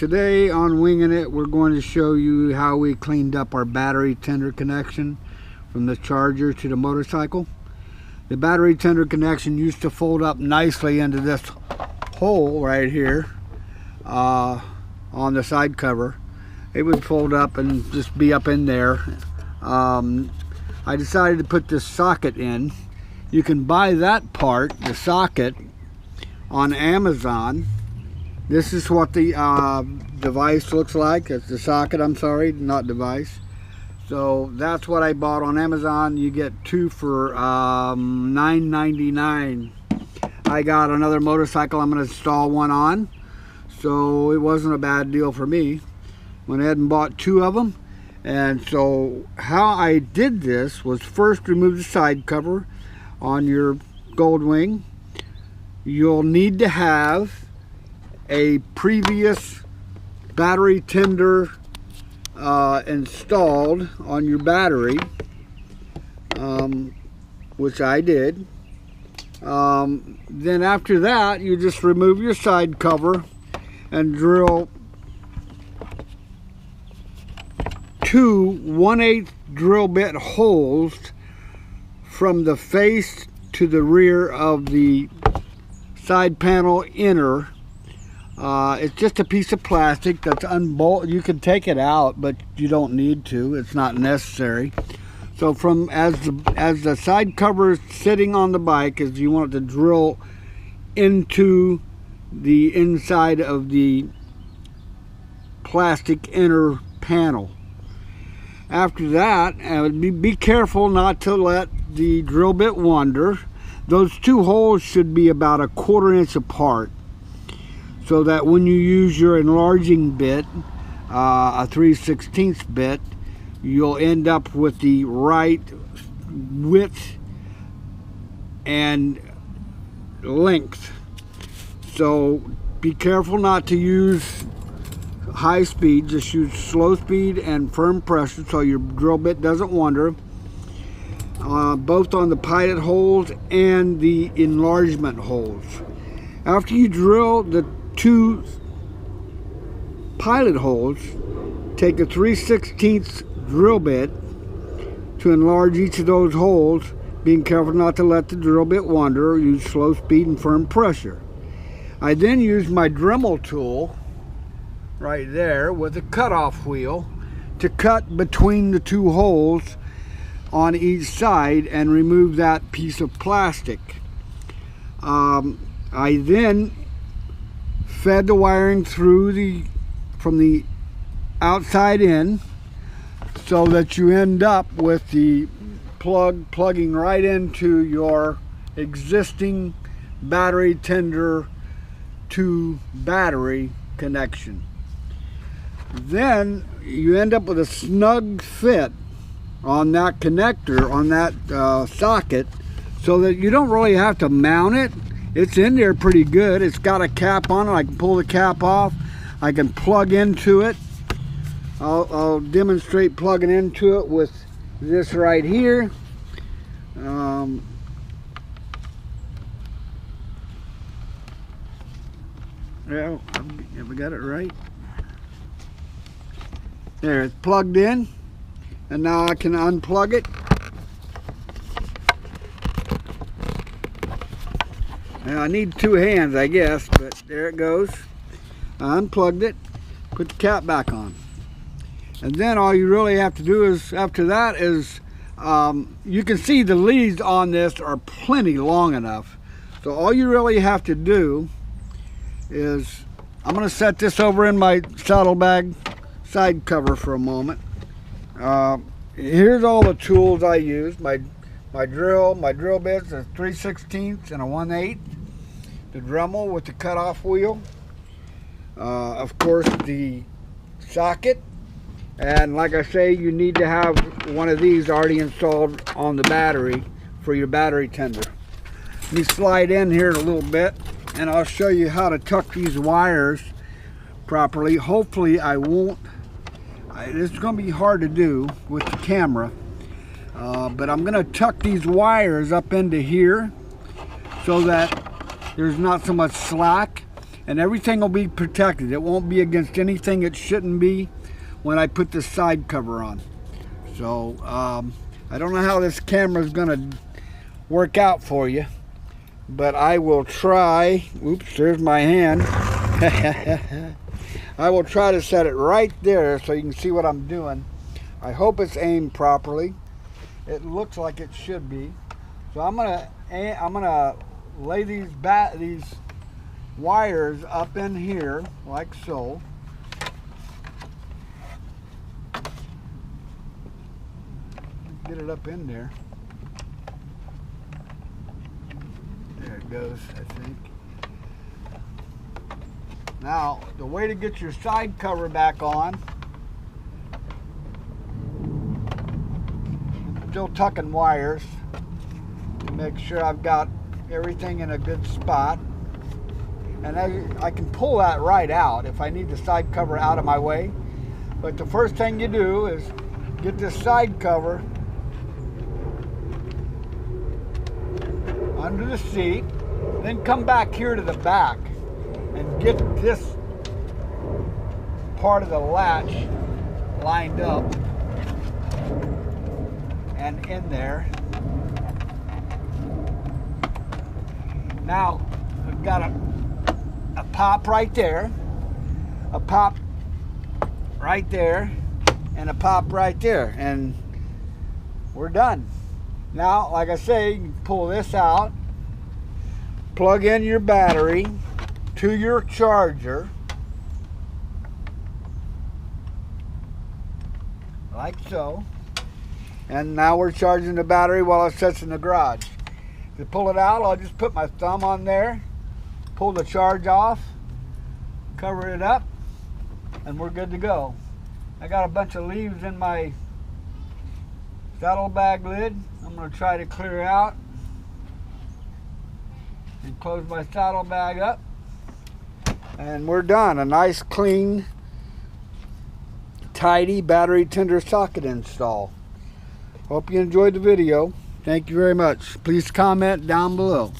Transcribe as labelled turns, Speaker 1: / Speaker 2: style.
Speaker 1: Today on Winging It, we're going to show you how we cleaned up our battery tender connection from the charger to the motorcycle. The battery tender connection used to fold up nicely into this hole right here on the side cover. It would fold up and just be up in there. I decided to put this socket in. You can buy that part, the socket, on Amazon. This is what the device looks like. It's the socket, I'm sorry, not device. So that's what I bought on Amazon. You get two for $9.99. I got another motorcycle I'm going to install one on, so it wasn't a bad deal for me. Went ahead and bought two of them. And so how I did this was first remove the side cover on your Goldwing. You'll need to have a previous battery tender installed on your battery, which I did. Then after that, you just remove your side cover and drill two 1/8 drill bit holes from the face to the rear of the side panel inner. It's just a piece of plastic that's unbolted. You can take it out, but you don't need to. It's not necessary. So from as the side cover is sitting on the bike, as you want it to drill into the inside of the plastic inner panel. After that, be careful not to let the drill bit wander. Those two holes should be about 1/4 inch apart, so that when you use your enlarging bit, a 3/16 bit, you'll end up with the right width and length. So be careful not to use high speed, just use slow speed and firm pressure so your drill bit doesn't wander, both on the pilot holes and the enlargement holes. After you drill the two pilot holes, take a 3/16 drill bit to enlarge each of those holes, being careful not to let the drill bit wander. Use slow speed and firm pressure. I then use my Dremel tool right there with a cutoff wheel to cut between the two holes on each side and remove that piece of plastic. I then fed the wiring through from the outside in, so that you end up with the plugging right into your existing battery tender to battery connection. Then you end up with a snug fit on that connector, on that socket, so that you don't really have to mount it. It's in there pretty good. It's got a cap on it. I can pull the cap off. I can plug into it. I'll demonstrate plugging into it with this right here. Yeah, have I got it right? There, it's plugged in, and now I can unplug it. Now I need two hands, I guess, but there it goes. I unplugged it, put the cap back on. And then all you really have to do is, after that, is you can see the leads on this are plenty long enough. So all you really have to do is, I'm going to set this over in my saddlebag side cover for a moment. Here's all the tools I use. My drill bits, a 3/16 and a 1/8. The Dremel with the cutoff wheel. Of course, the socket. And like I say, you need to have one of these already installed on the battery for your battery tender. Let me slide in here a little bit, and I'll show you how to tuck these wires properly. Hopefully I won't. This is going to be hard to do with the camera, but I'm going to tuck these wires up into here so that there's not so much slack. and everything will be protected. It won't be against anything it shouldn't be when I put the side cover on. So I don't know how this camera is going to work out for you, but I will try. Oops, there's my hand. I will try to set it right there so you can see what I'm doing. I hope it's aimed properly. It looks like it should be. So I'm gonna lay these wires up in here like so. Get it up in there. There it goes, I think. Now, the way to get your side cover back on, I'm still tucking wires to make sure I've got everything in a good spot. And I can pull that right out if I need the side cover out of my way. But the first thing you do is get this side cover under the seat, then come back here to the back and get this part of the latch lined up and in there. Now we've got a pop right there, a pop right there, and a pop right there, and we're done. Now, like I say, you can pull this out, plug in your battery to your charger, like so, and now we're charging the battery while it sits in the garage. To pull it out, I'll just put my thumb on there, pull the charge off, cover it up, and we're good to go. I got a bunch of leaves in my saddlebag lid. I'm going to try to clear out and close my saddlebag up, and we're done. A nice, clean, tidy battery tender socket install. Hope you enjoyed the video. Thank you very much. Please comment down below.